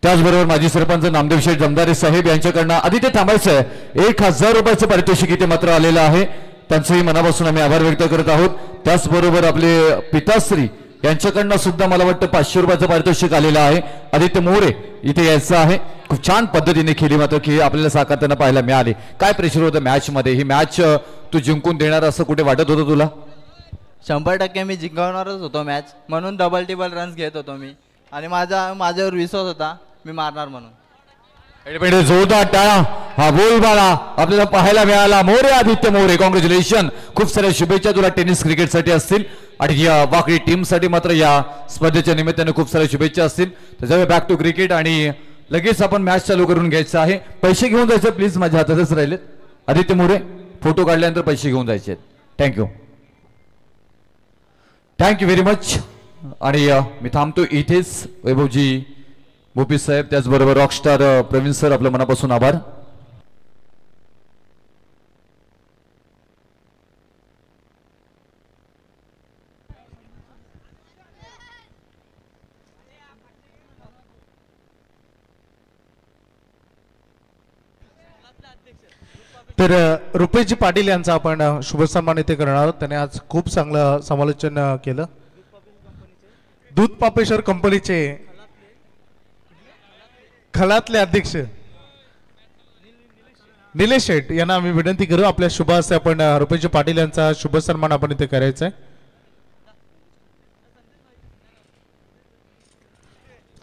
त्याचबरोबर माजी सरपंच नामदेव शेठ जमदारे साहेब यांच्याकडनं आदित्य थांबायचं 1000 रुपयाचं पारितोषिक इथे मात्र आलेलं आहे. त्यांचंही मनापासून आम्ही आभार व्यक्त करत आहोत. त्याचबरोबर आपले पिताश्री यांच्याकडनं सुद्धा मला वाटतं 500 रुपयाचं पारितोषिक आलेलं आहे. आदित्य मोरे इथे यायचं आहे. खूप छान पद्धतीने खेळली मात्र की आपल्याला साकारताना पाहायला मिळाले. काय प्रेशर होतं मॅच मध्ये? ही मॅच तू जिंकून देणार असं कुठे वाटत होतं तुला? 100% मी जिंकवणारच होतो मॅच, म्हणून डबल टिबल रन्स घेत होतो मी आणि माझ्यावर विश्वास होता मी मारणार म्हणून. जोरदार टाळा हा बोलबाला आपल्याला पाहायला मिळाला. मोरे आदित्य मोरे, कॉंग्रॅच्युलेशन. खूप साऱ्या शुभेच्छा तुला टेनिस क्रिकेटसाठी असतील आणि या वाकडी टीमसाठी मात्र या स्पर्धेच्या निमित्ताने खूप साऱ्या शुभेच्छा असतील. त्याच्यामुळे बॅक टू क्रिकेट आणि लगेच आपण मॅच चालू करून घ्यायचं आहे. पैसे घेऊन जायचे प्लीज, माझ्या हातातच राहिलेत. आदित्य मोरे फोटो काढल्यानंतर पैसे घेऊन जायचे. Thank you thank you very much. आणि मी थांबतो इथेच. वैभवजी, भूपी साहेब, त्याचबरोबर रॉकस्टार प्रवीण सर, आपल्या मनापासून आभार. तर रुपेशजी पाटील यांचा आपण शुभ सन्मान इथे करणार आहोत. त्याने आज खूप चांगलं समालोचन केलं. दूध पापेश्वर कंपनीचे खलातले अध्यक्ष निलेश शेठ यांना आम्ही विनंती करू आपल्या शुभ हस्ते आपण रुपेशजी पाटील यांचा शुभ सन्मान आपण इथे करायचा आहे.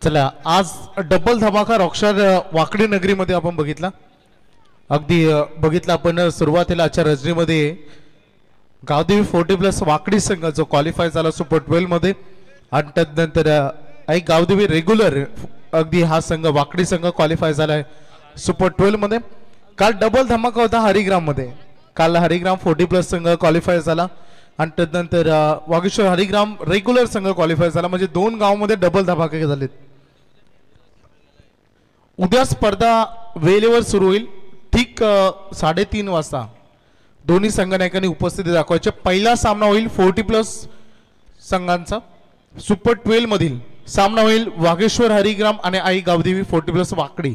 चला, आज डबल धमाका रॉकस्टार वाकडी नगरीमध्ये आपण बघितला. अगदी बघितलं आपण सुरुवातीला आजच्या रजनीमध्ये गावदेवी 40+ वाकडी संघ जो क्वालिफाय झाला सुपर 12 मध्ये आणि त्यानंतर एक गावदेवी रेग्युलर अगदी हा संघ वाकडी संघ क्वालिफाय झालाय सुपर 12 मध्ये. काल डबल धमाका होता हरिग्राम मध्ये. काल हरिग्राम 40+ संघ क्वालिफाय झाला आणि त्यानंतर वागेश्वर हरिग्राम रेग्युलर संघ क्वालिफाय झाला. म्हणजे 2 गावांमध्ये डबल धमाके झालेत. उद्या स्पर्धा वेळेवर सुरू होईल. ठीक 3:30 वाजता दोन्ही संघनायकांनी उपस्थिती दाखवायची. पहिला सामना होईल 40+ संघांचा. सुपर 12 मधील सामना होईल वागेश्वर हरिग्राम आणि आई गावदेवी 40+ वाकडी.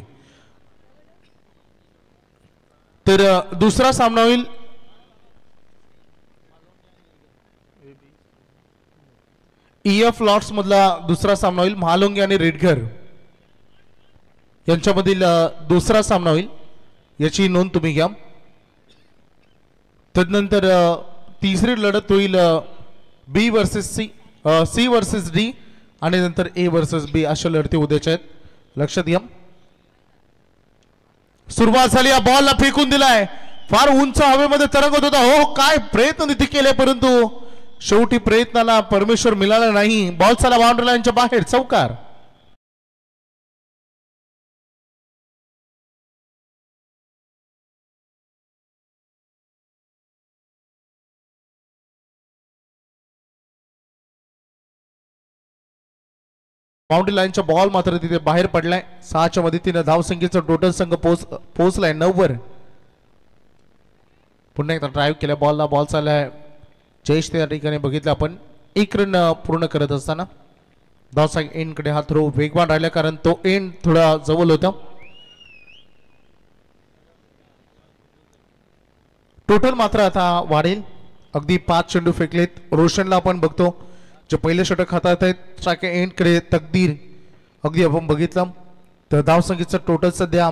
तर दुसरा सामना होईल EF लॉट्स मधला दुसरा सामना होईल महालोंगी आणि रेडघर यांच्यामधील दुसरा सामना होईल. याची नोंद तुम्ही घ्या. तदनंतर तिसरी लढत होईल B versus C versus D आणि नंतर A वर्सेस B अशा लढती उद्याच्या आहेत. लक्षात घ्या. सुरुवात झाली. या बॉलला फेकून दिलाय. फार उंच हवेमध्ये तरंगत होता. हो, काय प्रयत्न तिथे केले परंतु शेवटी प्रयत्नाला परमेश्वर मिळाला नाही. बॉल चला बाउंड्री लाईनच्या बाहेर. चौकार. बाउंड्री लाईनच्या बॉल मात्र तिथे बाहेर पडलाय. 6च्या मदतीने धावसंख्येचा टोटल संघ पोहोचलाय 9 वर. पुन्हा एकदा ड्राईव्ह केल्या बॉलला. बॉल चाललाय जयेश. त्या ठिकाणी बघितलं आपण 1 रन पूर्ण करत असताना धावसंख्या एंडकडे हा थ्रो वेगवान राहिला कारण तो एंड थोडा जवळ होता. टोटल मात्र आता वाढेल. अगदी 5 चेंडू फेकलेत. रोशनला आपण बघतो जे पहिले षटक हातात आहेत. ट्रॅक एंडकडे तकदीर अगदी आपण बघितलं तर धावसंख्येचं टोटल सध्या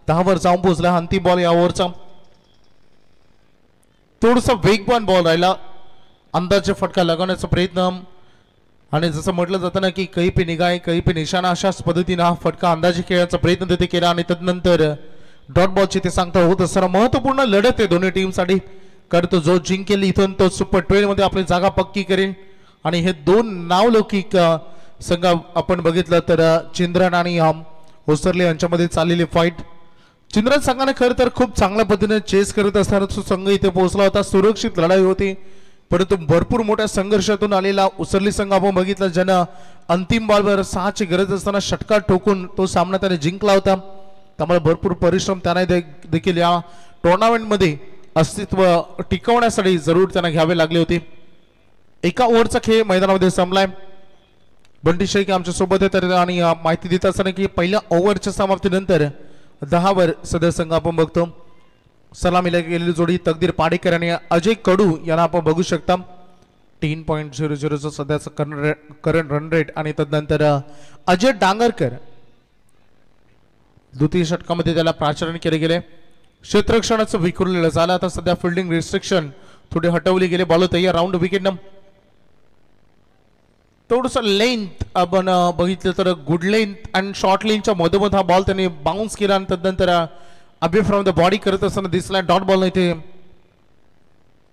10 वर जाऊन पोहोचला. अंतिम बॉल या ओव्हरचा. थोडासा वेगवान बॉल राहिला. अंदाजे फटका लगावण्याचा प्रयत्न आणि जसं म्हटलं जातं ना की कहीं पे निगाह कहीं पे निशाणा अशाच पद्धतीने हा फटका अंदाजे खेळण्याचा प्रयत्न तिथे केला आणि तदनंतर डॉट बॉलची ते सांगता होत असताना महत्वपूर्ण लढत आहे दोन्ही टीमसाठी. करतो जो जिंकेल इथून तो सुपर 12 मध्ये आपली जागा पक्की करेल. आणि हे 2 नावलौकिक संघ आपण बघितलं तर चिंद्रन आणि ओसरले यांच्यामध्ये चाललेली फाईट. चिंद्रन संघाने खरं तर खूप चांगल्या पद्धतीने चेस करत असताना तो संघ इथे पोहोचला होता. सुरक्षित लढाई होती परंतु भरपूर मोठ्या संघर्षातून आलेला उसरली संघ आपण बघितला ज्यानं अंतिम बॉलवर 6ची गरज असताना षटकार ठोकून तो सामना त्याने जिंकला होता. त्यामुळे भरपूर परिश्रम त्यांना देखील या टुर्नामेंटमध्ये अस्तित्व टिकवण्यासाठी जरूर त्यांना घ्यावे लागले होते. एका ओव्हरचा खेळ मैदानामध्ये संपलाय. बंटी शेख आमच्या सोबत आहेत आणि माहिती देत असताना की पहिल्या ओव्हरच्या समाप्तीनंतर 10 वर सदर संघ आपण बघतो. सलामीला गेलेली जोडी तकदीर पाडेकर आणि अजय कडू यांना आपण बघू शकता. 3.00 सध्याचं करंट रन रेट आणि तदनंतर अजय डांगरकर द्वितीय षटकामध्ये त्याला प्राचारण केले गेले. क्षेत्ररक्षणाचं विखुरलेलं झालं. आता सध्या फिल्डिंग रिस्ट्रिक्शन थोडी हटवली गेले. बॉल तयार राऊंड विकेट न थोडस लेंथ आपण बघितलं तर गुड लेंथ आणि शॉर्ट लेंथच्या मधोमध हा बॉल त्यांनी बाउन्स केला आणि तदनंतर अबे फ्रॉम द बॉडी करत असताना दिसलाय. डॉट बॉल इथे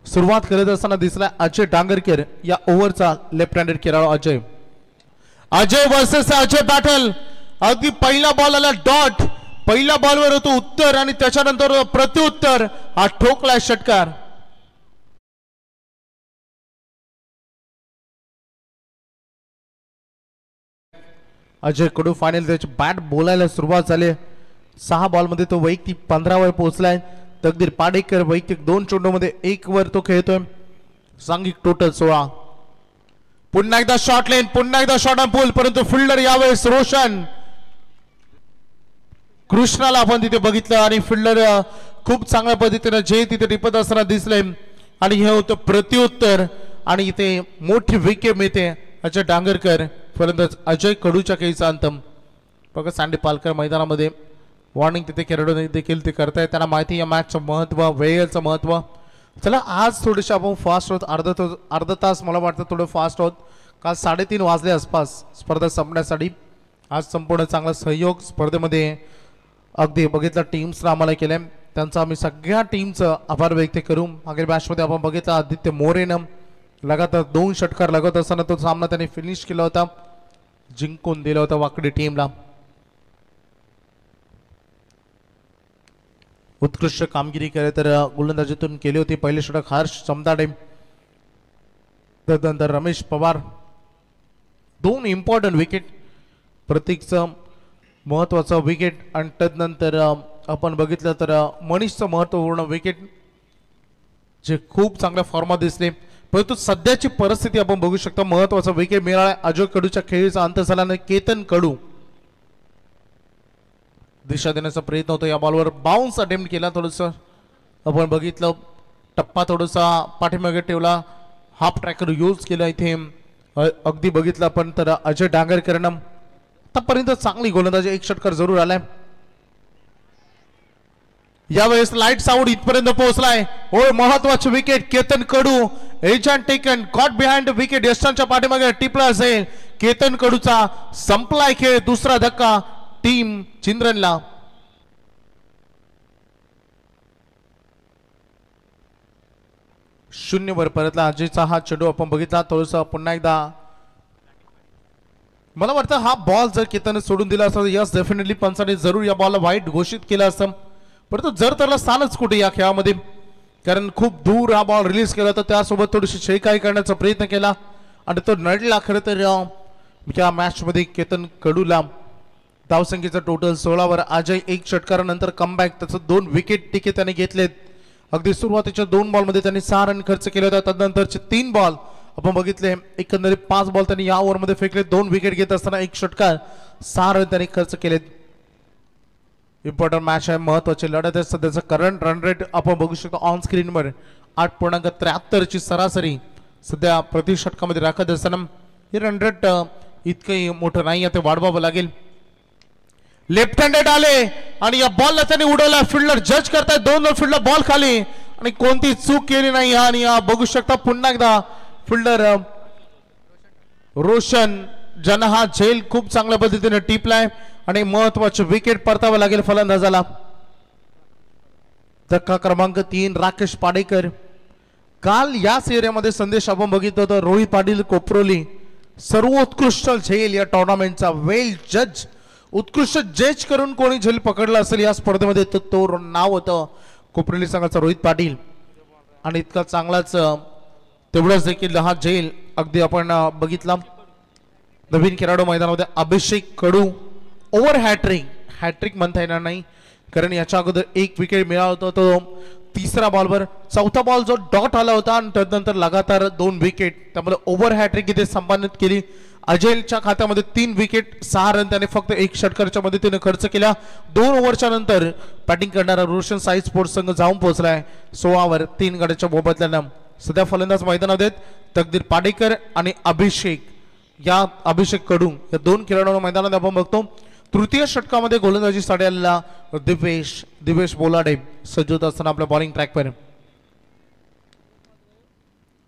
सुरुवात करत असताना दिसलाय अजय डांगरकर या ओव्हरचा लेफ्ट हँडेड खेळाडू अजय वर्सेस अजय बॅटल. अगदी पहिला बॉल आला डॉट. पहिल्या बॉलवर होतो उत्तर आणि त्याच्यानंतर प्रत्युत्तर हा ठोकलाय षटकार. अजय कडू फायनल त्याची बॅट बोलायला सुरुवात झाली. 6 बॉलमध्ये तो वैयक्तिक 15 वर पोहोचलाय. तकदीर पाडेकर वैयक्तिक 2 चेंडूमध्ये 1 वर तो खेळतोय. सांघिक टोटल 16. पुन्हा एकदा शॉर्ट लेन पुन्हा एकदा शॉर्ट ऑन पूल परंतु फिल्डर यावेळेस रोशन कृष्णाला आपण तिथे बघितलं आणि फिल्डर खूप चांगल्या पद्धतीने जे तिथे टिपत असताना दिसले आणि हे होतं प्रत्युत्तर आणि इथे मोठी विकेट मिळते. अजय डांगरकर फलंदाज अजय कडूच्या खेळीचा अंतम. बघा सांडे पालकर मैदानामध्ये वॉर्निंग तिथे खेळाडू देखील ते करतायत. त्यांना माहिती या मॅचचं महत्व वेळेचं महत्व. चला आज थोडेसे आपण फास्ट होत अर्धा तास मला वाटतं थोडं फास्ट होत. काल 3:30 वाजले आसपास स्पर्धा संपण्यासाठी. आज संपूर्ण चांगला सहयोग स्पर्धेमध्ये अगदी बघितलं टीम्सला आम्हाला केलंय. त्यांचा आम्ही सगळ्या टीमचं आभार व्यक्त करू. मागील मॅचमध्ये आपण बघितलं आदित्य मोरेनं लगातार 2 षटकार लागत असताना तो सामना त्याने फिनिश केला होता. जिंकून दिला होता वाकडी टीमला. उत्कृष्ट कामगिरी केली तर गोलंदाजीतून केली होती. पहिले षटक हर्ष चमदाडे त्यानंतर रमेश पवार. 2 इम्पॉर्टंट विकेट प्रतीकचं महत्वाचं विकेट आणि तदनंतर आपण बघितलं तर मनीषचं महत्वपूर्ण विकेट जे खूप चांगल्या फॉर्मात दिसले. परंतु सध्याची परिस्थिती आपण बघू शकता. महत्वाचा विकेट मिळाला अजय कडूच्या खेळीचा अंत झाल्याने केतन कडू दिशा देण्याचा प्रयत्न होतो. या बॉलवर बाउन्स अटेम्प्ट केला. थोडस आपण बघितलं टप्पा थोडासा पाठीमागे ठेवला. हाफ ट्रॅकर यूज केला इथे अगदी बघितलं आपण तर अजय डांगरकरनं आतापर्यंत चांगली गोलंदाजी 1 षटकार जरूर आलाय. यावेळेस लाईट साऊंड इथपर्यंत पोहोचलाय. होय महत्वाची wicket Ketan Kadu edge and taken caught behind wicket यशांच्या पाठीमागे टिपला असेल. केतन कडूचा संपलाय खेळ. दुसरा धक्का टीम चिंद्रनला. शून्यवर परतला अजयचा हा चेंडू आपण बघितला. थोडंसं पुन्हा एकदा मला वाटतं हा बॉल जर केतनने सोडून दिला असता यस डेफिनेटली पंचाने जरूर या बॉलला वाईट घोषित केलं असतं. परंतु जर त्याला स्थानच कुठे या खेळामध्ये कारण खूप दूर हा बॉल रिलीज केला तर त्यासोबत थोडीशी शेकाई करण्याचा प्रयत्न केला आणि तो नडला. खरं तर या मॅच मध्ये केतन कडूला धावसंख्येचं टोटल 16 वर. अजय 1 षटकारानंतर कमबॅक त्याचं 2 विकेट देखील त्याने घेतलेत. अगदी सुरुवातीच्या 2 बॉलमध्ये त्यांनी 6 रन खर्च केले होते. तदनंतरचे 3 बॉल आपण बघितले एकंदरीत 5 बॉल त्यांनी या ओव्हरमध्ये फेकले. 2 विकेट घेत असताना 1 षटकार 6 रन त्यांनी खर्च केलेत. इम्पॉर्टंट मॅच आहे. महत्वाची लढत आहे. सध्याचं करंट रन रेट आपण बघू शकतो ऑन स्क्रीनवर 8.73 ची सरासरी सध्या प्रति षटकामध्ये राखत असताना हे रन रेट इतकंही मोठं नाही आहे. ते वाढवावं लागेल. लेफ्ट हँडेड आले आणि या बॉलला त्यांनी उडवला. फिल्डर जज करताय 2 फिल्डर बॉल खाली आणि कोणती चूक केली नाही. आणि बघू शकता पुन्हा एकदा फिल्डर रोशन ज्यांना हा झेल खूप चांगल्या पद्धतीने टिपलाय आणि महत्वाचे विकेट परतावं लागेल फलंदाजाला. धक्का क्रमांक 3 राकेश पाडेकर. काल याच एरियामध्ये संदेश आपण बघितलं होतं. रोहित पाटील कोपरोली सर्वोत्कृष्ट झेल या टुर्नामेंटचा वेल जज. उत्कृष्ट जज करून कोणी झेल पकडला असेल या स्पर्धेमध्ये तर तो नाव होतं कोपरोली संघाचा रोहित पाटील. आणि इतका चांगलाच तेवढंच देखील हा झेल अगदी आपण बघितला. नवीन खेळाडू मैदानामध्ये अभिषेक कडू ओव्हर हॅट्रिक म्हणता येणार नाही. कारण याच्या अगोदर एक विकेट मिळाला होता तो तिसऱ्या बॉलवर. चौथा बॉल जो डॉट आला होता आणि त्यानंतर लगातार 2 विकेट, त्यामुळे ओव्हर हॅट्रिक इथे संपादित केली. अजयच्या खात्यामध्ये 3 विकेट 6 रन त्याने फक्त 1 षटकाराच्या मदतीने खर्च केला. 2 ओव्हरच्या नंतर बॅटिंग करणारा रोशन साई स्पोर्ट्स संघ जाऊन पोहोचलाय 16वर 3 गड्याच्या मोबदल्यानं. सध्या फलंदाज मैदानात आहेत तकदीर पाडेकर आणि अभिषेक. या अभिषेक कडू या 2 खेळाडूंना मैदानात आपण बघतो. तृतीय षटकामध्ये गोलंदाजी साठी आलेला दिवेश बोलाडे सज्ज होत असताना आपल्या बॉलिंग ट्रॅकवर.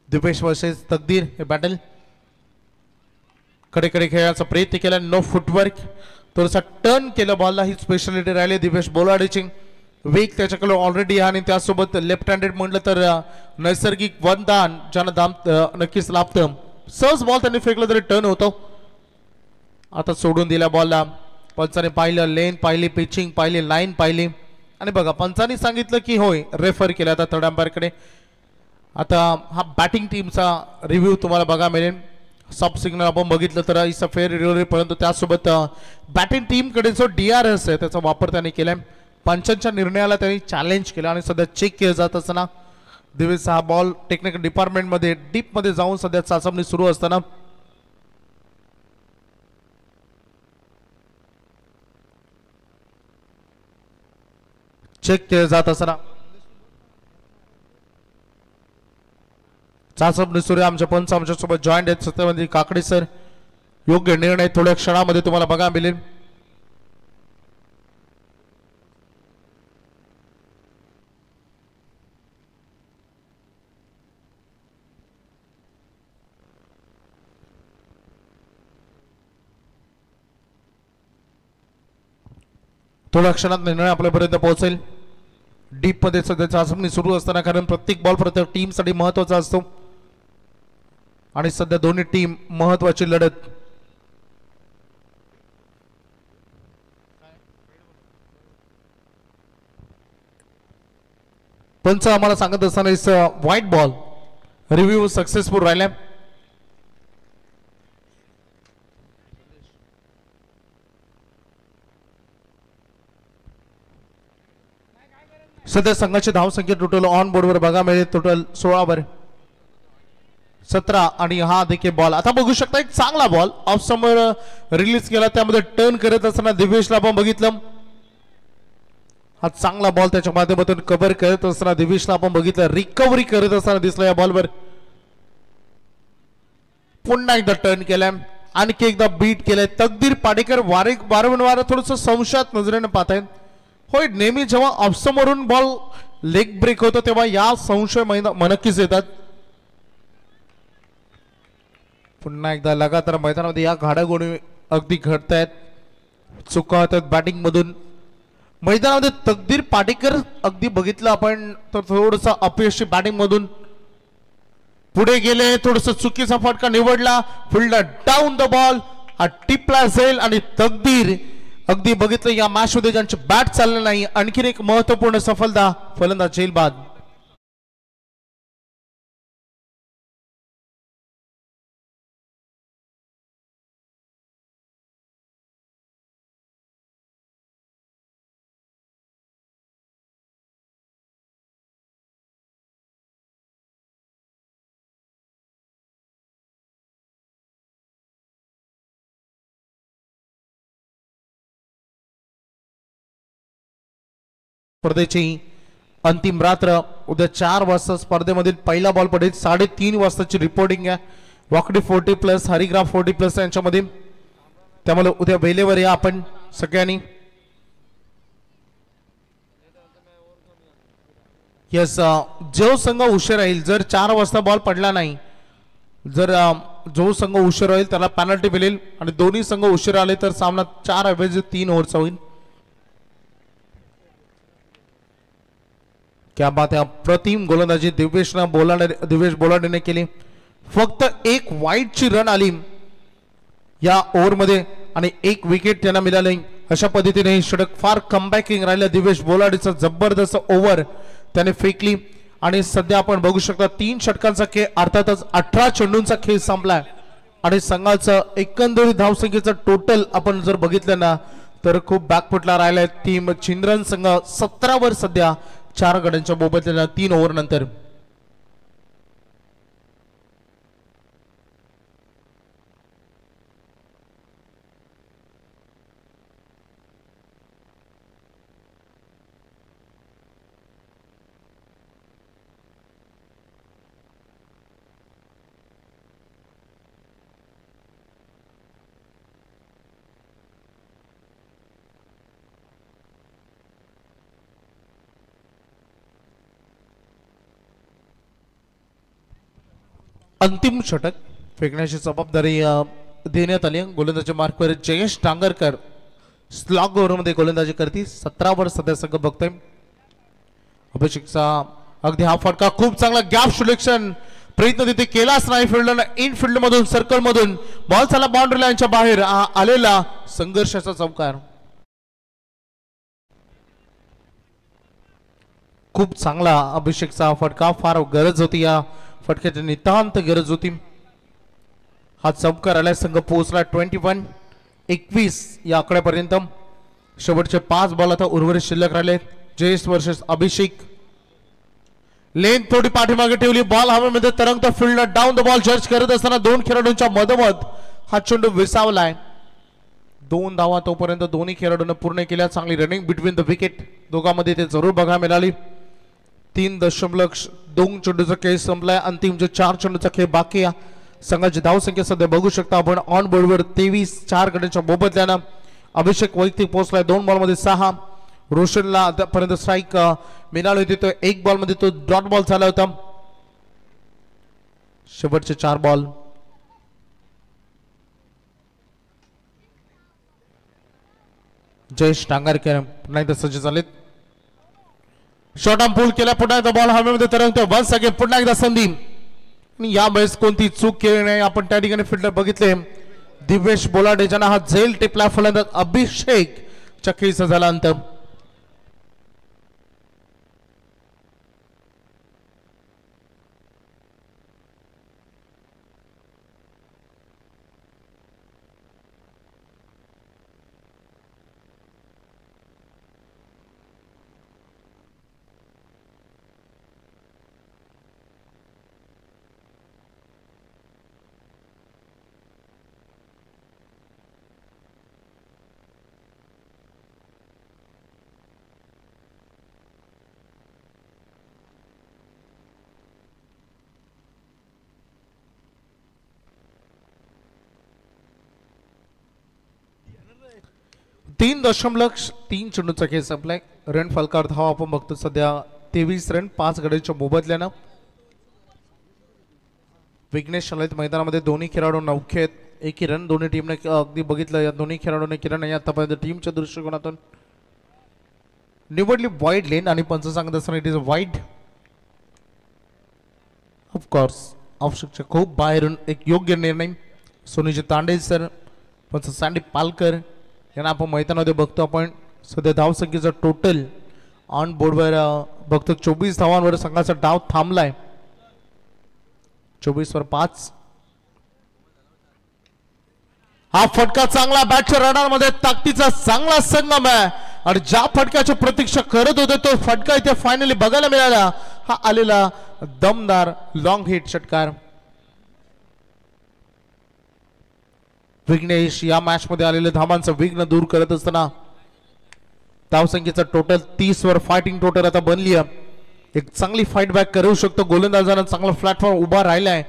दिवेश वर्सेस तकदीर हे बॅटल. कडे खेळायचा प्रयत्न केला, नो फुटवर्क, थोडासा टर्न केलं बॉलला, ही स्पेशालिटी राहिली दिवेश बोलाडेची. वेग त्याच्याकडे ऑलरेडी आहे आणि त्यासोबत लेफ्ट हँडेड म्हटलं तर नैसर्गिक वरदान ज्यांना दाम नक्कीच लाभतं. सहज बॉल त्यांनी फेकला तरी टर्न होतो. आता सोडून दिला बॉलला. पंचाने पाहिलं, लेन पाहिली, पिचिंग पाहिली, लाईन पाहिली आणि बघा पंचाने सांगितलं की होय रेफर केलं आता थर्ड अंपायरकडे. आता हा बॅटिंग टीमचा रिव्ह्यू तुम्हाला बघा मिळेल. सॉफ्ट सिग्नल आपण बघितलं तर इट्स अ फेअर रिव्ह्यू, परंतु त्यासोबत बॅटिंग टीमकडे जो DRS आहे त्याचा वापर त्यांनी केलाय. पंचांच्या निर्णयाला त्यांनी चॅलेंज केला आणि सध्या चेक केलं जात असताना दिवेश हा बॉल टेक्निकल डिपार्टमेंटमध्ये डीपमध्ये जाऊन सध्या चाचपणी सुरू असताना चेक केलं जात असताना चाचपणी सुरू. आमच्या पंच आमच्या सोबत जॉईंट आहेत सत्यवंती काकडे सर. योग्य निर्णय थोड्या क्षणामध्ये तुम्हाला बघा मिळेल. थोड्या क्षणात निर्णय आपल्यापर्यंत पोहोचेल. डीप मध्ये सध्या चाचपणी सुरू असताना, कारण प्रत्येक बॉल प्रत्येक टीम साठी महत्वाचा असतो आणि सध्या दोन्ही टीम महत्वाची लढत. पंच आम्हाला सांगत असताना इस व्हाईट बॉल रिव्ह्यू सक्सेसफुल राहिला. सध्या संघाची धावसंख्या टोटल ऑन बोर्डवर बघा मिळेल टोटल 16वर 17 आणि हा देखील बॉल आता बघू शकता एक चांगला बॉल ऑफ समोर रिलीज केला. त्यामध्ये टर्न करत असताना दिवेशला आपण बघितलं. हा चांगला बॉल त्याच्या माध्यमातून कव्हर करत असताना दिवेशला आपण बघितलं. रिकव्हरी करत असताना दिसला या बॉलवर. पुन्हा एकदा टर्न केलाय, आणखी एकदा बीट केलंय. तकदीर पाडेकर वारंवार थोडस संशयात नजरेने पाहत आहेत. होय, नेहमी जेव्हा ऑफसमोरून बॉल लेग ब्रेक होतो तेव्हा या संशय नक्कीच येतात. पुन्हा एकदा लगातार मैदानामध्ये या घडामोडी अगदी घडत आहेत, चुका होतात बॅटिंग मधून. मैदानामध्ये तकदीर पाडेकर अगदी बघितलं आपण तर थोडस अपयशी बॅटिंग मधून पुढे गेले, थोडस चुकीचा फटका निवडला. फील्डर डाऊन द बॉल, हा टिपला जाईल आणि तकदीर अगदी बघितलं या मॅच मध्ये ज्यांची बॅट चालली नाही आणखीन एक महत्वपूर्ण सफलता फलंदाज जेल बाद. स्पर्धेची अंतिम रात्र उद्या 4 वाजता स्पर्धेमधील पहिला बॉल पडेल. 3:30 वाजताची रिपोर्टिंग आहे. वॉकडी 40+ हरिग्राफ 40+ यांच्यामध्ये. त्यामुळे उद्या वेळेवर या आपण सगळ्यांनी. यस, जो संघ उशीर राहील, जर 4 वाजता बॉल पडला नाही, जर जो संघ उशीर राहील त्याला पेनल्टी मिळेल आणि दोन्ही संघ उशीर आले तर सामना 4 ऐवजी 3 ओव्हरचा होईल. क्या बात है, अप्रतिम गोलंदाजी दिवेश बोलाडेने केली. फक्त एक वाईटची रन आली या ओव्हर मध्ये आणि 1 विकेट त्यांना मिळाले. अशा पद्धतीने ही षटक फार कमबॅकिंग राहिलं. दिवेश बोलाडेचा जबरदस्त ओव्हर त्याने फेकली आणि सध्या आपण बघू शकता 3 षटकांचा खेळ, अर्थातच 18 चेंडूंचा खेळ संपलाय आणि संघाचं एकंदरीत धावसंख्येचं टोटल आपण जर बघितलं ना तर खूप बॅकफुटला राहिलाय टीम चिंद्रन संघ 17 वर सध्या 4 गड्यांच्या मोबदल्याला 3 ओव्हर नंतर. अंतिम षटक फेकण्याची जबाबदारी देण्यात आली. गोलंदाजी मार्कवर जयेश डांगरकर स्लॉग ओव्हरमध्ये गोलंदाजी करती. 17 वर सध्या संघ बघतोय. अभिषेकचा अगदी हा फटका खूप चांगला गॅप सिलेक्शन प्रयत्न तिथे केलाच नाही. फिल्डरनं इन फील्ड मधून सर्कल मधून बॉल झाला बाउंड्री लाईनच्या बाहेर आलेला संघर्षाचा चौकार. खूप चांगला अभिषेकचा फटका. फार गरज होती या फटक्याची, नितांत गरज होती. हा चौकार आलाय. संघ पोहोचला 21 या आकड्यापर्यंत. शेवटचे 5 बॉल आता उर्वरित शिल्लक राहिले. जयेश वर्सेस अभिषेक. लेन थोडी पाठीमागे ठेवली. बॉल हवेमध्ये तरंगतो. फील्डर डाऊन द बॉल जर्ज करत असताना 2 खेळाडूंच्या मधोमध हा चेंडू विसावलाय. 2 धावा तोपर्यंत दोन्ही खेळाडूंनी पूर्ण केल्या. चांगली रनिंग बिटवीन द विकेट दोघांमध्ये ते जरूर बघायला मिळाली. 3.2 चेंडूचा खेळ संपलाय. अंतिम जे 4 चेंडूचा खेळ बाकी आहे. संघाची धावसंख्या सध्या बघू शकता आपण ऑन बोर्डवर 23. 4 गड्यांच्या मोबदल्यानं अभिषेक वैयक्तिक पोहोचलाय 2 बॉलमध्ये 6. रोशनला आतापर्यंत स्ट्राईक मिळाली होती. तो 1 बॉलमध्ये तो डॉट बॉल झाला होता. शेवटचे 4 बॉल. जयेश डांगरकर पुन्हा एकदा सज्ज झालेत. शॉर्ट आर्म पुल केला. पुन्हा एकदा बॉल हवेमध्ये तरंगतो. वन्स अगेन पुन्हा एकदा संधी. यावेळेस कोणती चूक केली नाही. आपण त्या ठिकाणी फिल्डर बघितले दिवेश बोलाडे ज्यांना हा झेल टिपला. फलंदाज अभिषेक चक्रीचा झाला अंत. तीन 3.3 चेंडूचा खेळ संपलाय. रन फलकार धावा आपण बघतो सध्या 23 रन 5 गड्यांच्या मोबदल्यानं. विघ्नेश आलेत मैदानामध्ये. दोन्ही खेळाडू नौखे आहेत. एकही रन दोन्ही टीमने अगदी बघितलं. या दोन्ही खेळाडूंनी केलं नाही आतापर्यंत टीमच्या दृष्टिकोनातून. निवडली वाईड लेन आणि पंच सांगत असताना इट इज वाईड. ऑफकोर्स ऑफस्ट्रिकच्या खूप बाहेरून एक योग्य निर्णय. सोनीजी तांडे सर पंच सँडी पालकर यांना आपण मैदानामध्ये बघतो. आपण सध्या धावसंख्येचा टोटल ऑन बोर्डवर बघतो 24 धावांवर संघाचा डाव थांबलाय. 24 वर 5. हा फटका चांगला. बॅटच्या रडारमध्ये ताकदीचा चांगला संगम आहे आणि ज्या फटक्याची प्रतीक्षा करत होते तो फटका इथे फायनली बघायला मिळाला. हा आलेला दमदार लॉंग हिट षटकार. विघ्नेश या मॅच मध्ये आलेले धावांचं विघ्न दूर करत असताना धावसंख्येचा टोटल 30 वर फायटिंग टोटल आता बनली आहे. एक चांगली फाईट बॅक करू शकतो. गोलंदाजांना चांगला प्लॅटफॉर्म उभा राहिलाय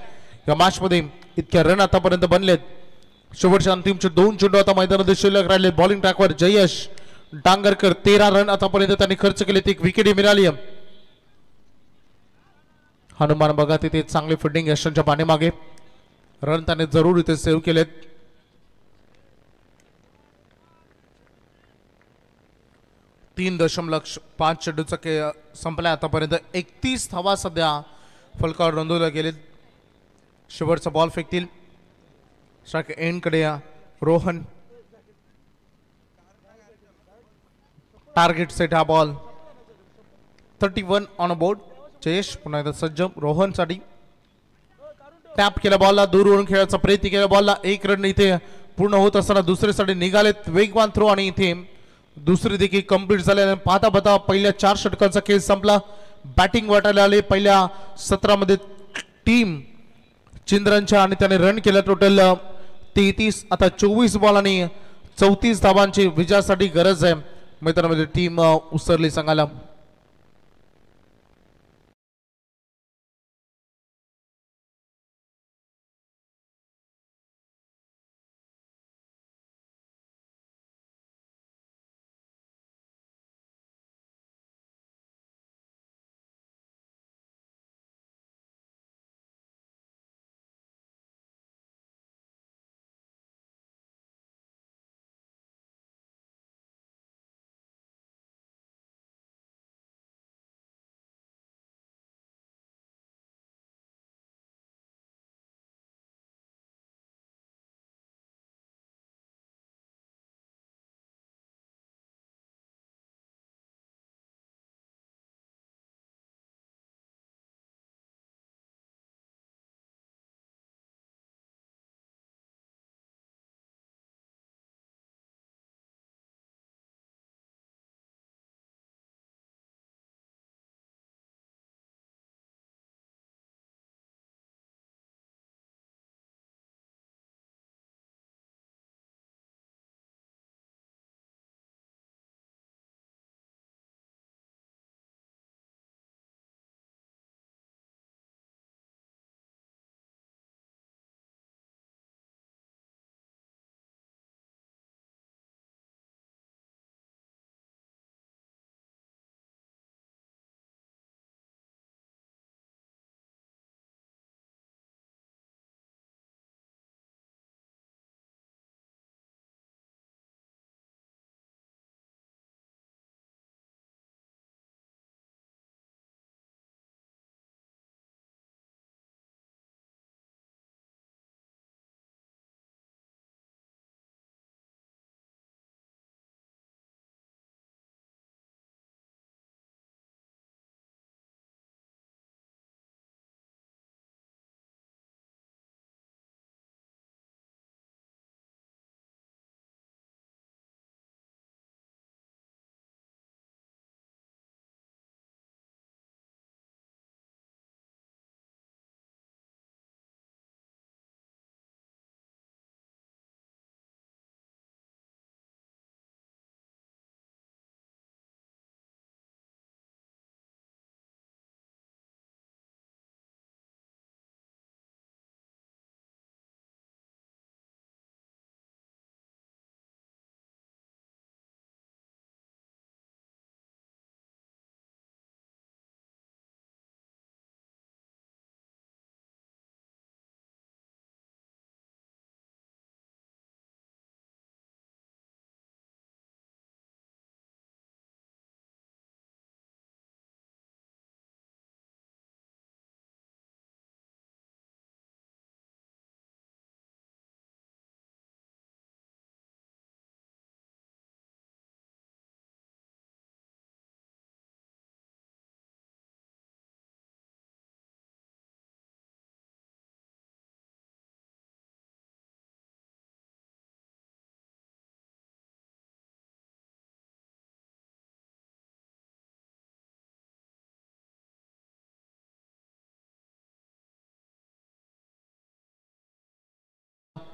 या मॅच मध्ये. इतक्या रन आतापर्यंत बनलेत. शेवटच्या अंतिमचे 2 चेंडू आता मैदानामध्ये शिल्लक राहिले. बॉलिंग ट्रॅकवर जयेश डांगरकर 13 रन आतापर्यंत त्यांनी खर्च केले. एक विकेट मिळाली. हनुमान बघा तिथे चांगली फिल्डिंग यशांच्या पाठीमागे. रन त्याने जरूर इथे सेव्ह केलेत. 3.5 चेंडूचा खेळ संपला आतापर्यंत. 31 धावा सध्या फलकावर नोंदवल्या गेलेत. शेवटचा बॉल फेकतील. स्ट्राईक एंड कडे रोहन. टार्गेट सेट हा ball 31 on a board. Jayesh पुन्हा एकदा सज्ज. रोहन साठी टॅप केला बॉलला. दूरवरून खेळायचा प्रयत्न केला. बॉलला 1 रन इथे पूर्ण होत असताना दुसरीसाठी निघालेत वेगवान थ्रो आणि इथे दुसरी देखील कंप्लीट झाल्याने पाहता पाहता पहिल्या 4 षटकांचा खेळ संपला. बॅटिंग वाटायला आले पहिल्या सत्रामध्ये टीम चिंद्रांच्या आणि त्याने रन केलं टोटल 33. आता 24 बॉल आणि 34 धावांची विजयासाठी गरज आहे मैदानामध्ये टीम उसरली संघाला.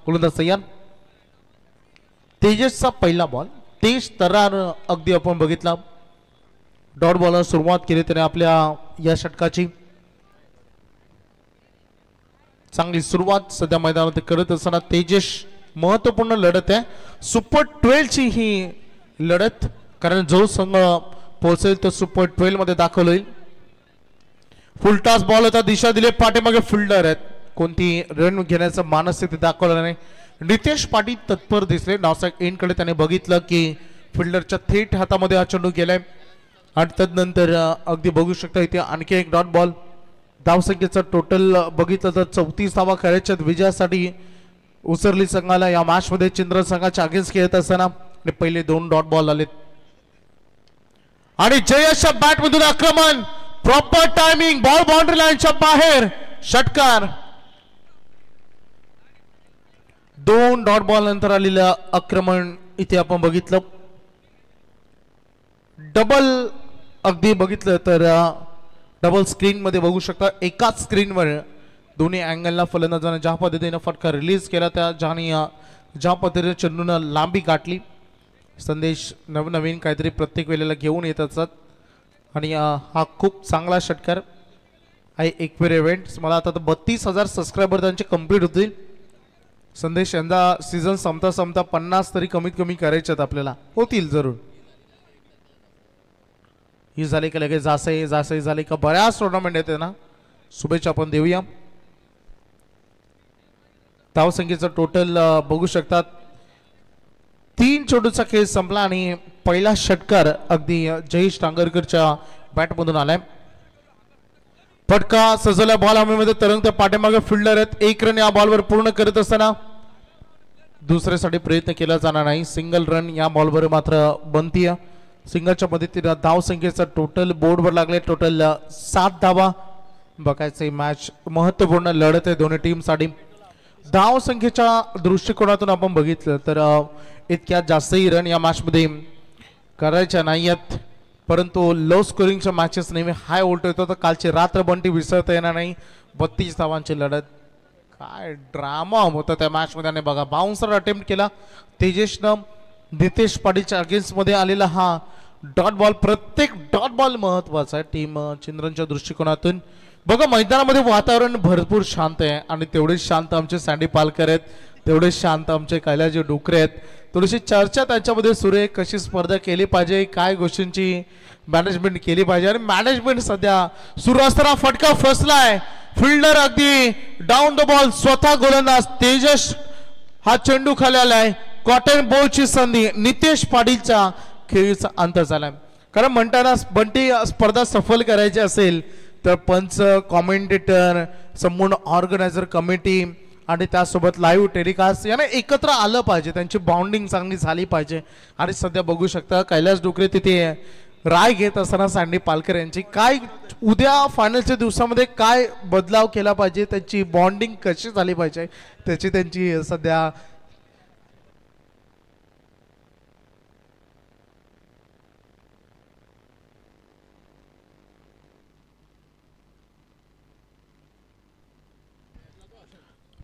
गोलंदाज तयार. तेजसचा पहिला बॉल. तेज तरार अगदी आपण बघितला डॉट बॉलर सुरुवात केली त्याने आपल्या या षटकाची. चांगली सुरुवात सध्या मैदानात करत असताना तेजस महत्वपूर्ण लढत आहे. सुपर 12 ची ही लढत कारण जो संघ पोहोचेल तो सुपर 12 मध्ये दाखल होईल. फुलटास बॉल होता दिशा दिले पाठीमागे फिल्डर आहेत कोणती रन घेण्याचं मानस ते दाखवलं नाही. नितेश पाटील तत्पर दिसले नावसाक एंड कडे त्याने बघितलं की फिल्डरच्या थेट हातामध्ये हा चेंडू गेलाय आणि तदनंतर अगदी बघू शकता इथे आणखी एक डॉट बॉल. धावसंख्येचं टोटल बघितलं तर 34 धावा करायच्या विजयासाठी उसरली संघाला या मॅच मध्ये चिंद्र संघाच्या अगेन्स्ट खेळत असताना पहिले 2 डॉट बॉल आलेत आणि जयशच्या बॅट मधून आक्रमण प्रॉपर टायमिंग बॉल बाउंड्री लाईनच्या बाहेर षटकार. 2 डॉट बॉल नंतर आलेलं आक्रमण इथे आपण बघितलं. डबल अगदी बघितलं तर डबल स्क्रीन मध्ये बघू शकता. एकाच स्क्रीनवर दोन्ही अँगलला फलंदाजाने ज्या पद्धतीने फटका रिलीज केला त्या ज्या पद्धतीने चेंडूनं लांबी गाठली. संदेश नवनवीन काहीतरी प्रत्येक वेळेला घेऊन येत असतात आणि हा खूप चांगला षटकार आहे. एकवेर इव्हेंट्स मला आता 32,000 सबस्क्रायबर त्यांचे कंप्लीट होतील. संदेश यंदा सीझन संपता संपता 50 तरी कमीत कमी करायचे आहेत आपल्याला. होतील जरूर. ही झाली का लगेच जासे झाले का बऱ्याच टुर्नामेंट येते ना. शुभेच्छा आपण देऊया. धावसंख्येचं टोटल बघू शकतात. 3 चेंडूचा खेळ संपला आणि पहिला षटकार अगदी जयेश टांगरकरच्या बॅटमधून आलाय. फटका सजवल्या बॉल हवेमध्ये तरंगत्या पाठीमागे फिल्डर आहेत. 1 रन या बॉलवर पूर्ण करत असताना दुसऱ्यासाठी प्रयत्न केला जाणार नाही. सिंगल रन या बॉलवर मात्र बनतीय. सिंगलच्या मदतीने धावसंख्येचा टोटल बोर्डवर लागले. टोटल 7 धावा. बघायचे मॅच महत्वपूर्ण लढत आहे दोन्ही टीमसाठी. धावसंख्येच्या दृष्टिकोनातून आपण बघितलं तर इतक्यात जास्तही रन या मॅचमध्ये करायच्या नाही आहेत. परंतु लो स्कोरिंगच्या मॅचेस नेहमी हाय उलट येतो. तर कालची रात्र बंटी विसरता येणार नाही. 32 धावांची लढत. काय ड्रामा होता त्या मॅचमध्ये. आणि बघा बाउन्सर अटेम्प्ट केला तेजेशनं. नितेश पाटीलच्या अगेन्स्ट मध्ये आलेला हा डॉट बॉल. प्रत्येक डॉट बॉल महत्वाचा आहे टीम चिंद्रनच्या दृष्टिकोनातून. बघा मैदानामध्ये वातावरण भरपूर शांत आहे आणि तेवढेच शांत आमचे सँडी पालकर आहेत. तेवढेच शांत आमचे कैलाजी डुकरे आहेत. थोडीशी चर्चा त्यांच्यामध्ये सुरू आहे. कशी स्पर्धा केली पाहिजे, काय गोष्टींची मॅनेजमेंट केली पाहिजे. आणि मॅनेजमेंट सध्या सुरू असताना फटका फसलाय. फिल्डर अगदी डाऊन द बॉल. स्वतः गोलंदाज तेजस हा चेंडू खाली आलाय. कॉटन बॉलची संधी. नितेश पाटीलचा खेळीचा अंत झालाय. कारण म्हणताना बंटी स्पर्धा सफल करायची असेल तर पंच, कॉमेंटेटर, संपूर्ण ऑर्गनायझर कमिटी आणि त्यासोबत लाईव्ह टेलिकास्ट यांना एकत्र आलं पाहिजे. त्यांची बाउंडिंग चांगली झाली पाहिजे. आणि सध्या बघू शकता कैलास डुकरे तिथे राय घेत असताना सँडी पालकर यांची काय उद्या फायनलच्या दिवसामध्ये काय बदलाव केला पाहिजे, त्यांची बॉन्डिंग कशी झाली पाहिजे त्याची त्यांची सध्या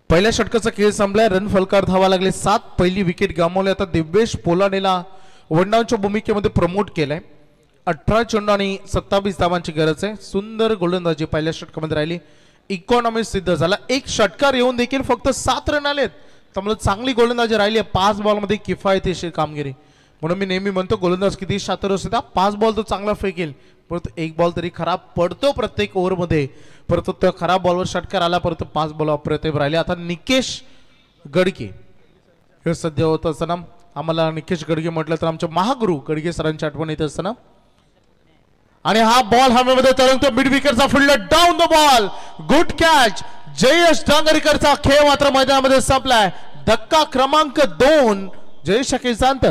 पहिल्या षटकाचा खेळ संपलाय. रन फलकार धावा लागले 7. पहिली विकेट गमावली. आता दिव्येश पोलानेला वनडाऊनच्या भूमिकेमध्ये प्रमोट केलंय. 18 चेंडू आणि 27 धावांची गरज आहे. सुंदर गोलंदाजी पहिल्या षटकामध्ये राहिली. इकॉनॉमी सिद्ध झाला. एक षटकार येऊन देखील फक्त 7 रन आलेत. त्यामुळे चांगली गोलंदाजी राहिली आहे. 5 बॉलमध्ये किफायतशीर कामगिरी. म्हणून मी नेहमी म्हणतो गोलंदाज किती शातिर असतो त्या 5 बॉल तो चांगला फेकेल परंतु 1 बॉल तरी खराब पडतो प्रत्येक ओव्हरमध्ये. परंतु त्या खराब बॉलवर षटकार आला परंतु 5 बॉल अप्रतिम राहिले. आता निकेश गडके हे सध्या होत असताना आम्हाला निकेश गडके म्हटलं तर आमच्या महागुरु गडके सरांची आठवण येत असताना. आणि हा बॉल हवेमध्ये तरंगतो. मिड विकेटचा fielder down the ball. Good catch. Jayesh डांगरेकरचा खेळ मात्र मैदानामध्ये संपलाय. धक्का क्रमांक 2 जयेश शांत.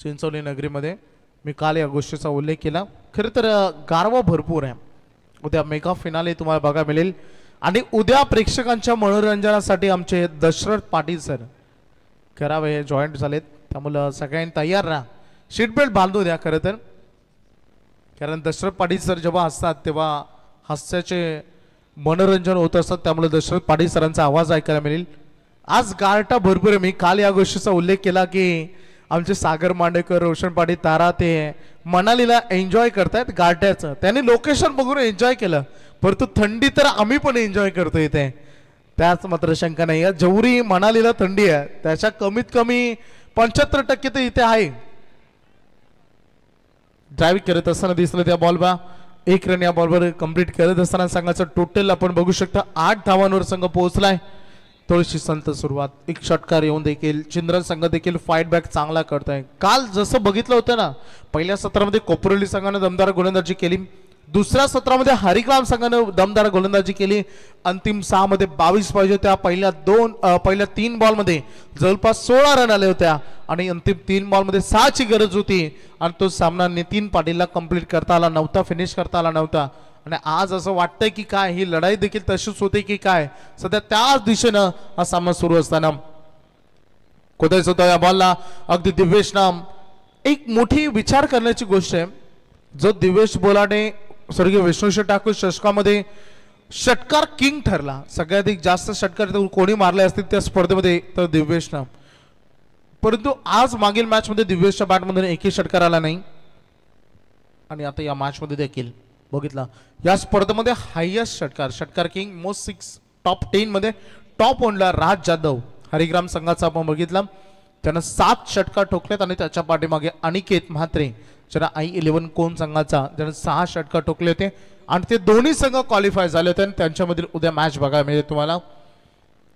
चिंचोली नगरीमध्ये मी काल या गोष्टीचा उल्लेख केला. खरं तर गारवा भरपूर आहे. उद्या मेगा फिनाले तुम्हाला बघायला मिळेल. आणि उद्या प्रेक्षकांच्या मनोरंजनासाठी आमचे दशरथ पाटील सर करावे जॉईंट झालेत. त्यामुळं सगळ्यांनी तयार राहा. सीट बेल्ट बांधू द्या. खरं तर कारण दशरथ पाटील सर जेव्हा असतात तेव्हा हास्याचे मनोरंजन होत असतात. त्यामुळे दशरथ पाटील सरांचा आवाज ऐकायला मिळेल. आज गारटा भरपूर आहे. मी काल या गोष्टीचा उल्लेख केला की आमचे सागर मांडेकर, रोशन पाटील, तारा ते मनालीला एन्जॉय करतायत गारट्याचं. त्यांनी लोकेशन बघून एन्जॉय केलं. परंतु थंडी तर आम्ही पण एन्जॉय करतो इथे. त्याच मात्र शंका नाही आहे. जेवढी मनालीला थंडी आहे त्याच्या कमीत कमी 75% तर इथे आहे. ड्राईव्ह करत असताना दिसलं त्या बॉलबा. 1 रन या बॉलवर कंप्लीट करत असताना संघाचं टोटल आपण बघू शकता 8 धावांवर संघ पोहोचलाय. थोडीशी संत सुरुवात. एक षटकार येऊन देखील चिंद्रन संघ देखील फाईट बॅक चांगला करतोय. काल जसं बघितलं होतं ना पहिल्या सत्रामध्ये कोपरोली संघाने दमदार गोलंदाजी केली. दुसऱ्या सत्रामध्ये हरिग्राम संघानं दमदार गोलंदाजी केली. अंतिम 6 मध्ये 22 पाहिजे होत्या. पहिल्या 3 बॉलमध्ये जवळपास 16 रन आले होत्या आणि अंतिम 3 बॉलमध्ये 6 ची गरज होती आणि तो सामना नितीन पाटीलला कंप्लीट करता आला नव्हता, फिनिश करता आला नव्हता. आणि आज असं वाटतंय की काय ही लढाई देखील तशीच होते की काय. सध्या त्याच दिशेनं हा सामना सुरू असताना खोदायचं होतं या बॉलला. अगदी दिव्येशनं एक मोठी विचार करण्याची गोष्ट आहे. जो दिव्येश बोलाडे स्वर्गीय विष्णुशी ठाकूर षटकामध्ये षटकार किंग ठरला. सगळ्यात जास्त षटकार कोणी मारले असतील त्या स्पर्धेमध्ये तर दिव्येशनं. परंतु आज मागील मॅच मध्ये दिव्येशच्या बॅटमधून एकही षटकार आला नाही आणि आता या मॅच मध्ये देखील बघितला या स्पर्धेमध्ये हायएस्ट षटकार किंग मोस्ट 6 टॉप 10 मध्ये टॉप 1 ला राज जाधव हरिग्राम संघाचा आपण बघितला. त्यानं 7 षटकार ठोकलेत आणि त्याच्या पाठीमागे अनिकेत म्हात्रे ज्यांना I11 कोण संघाचा ज्यानं 6 षटकार ठोकले होते आणि ते दोन्ही संघ क्वालिफाय झाले होते आणि त्यांच्यामधील उद्या मॅच बघायला मिळेल तुम्हाला.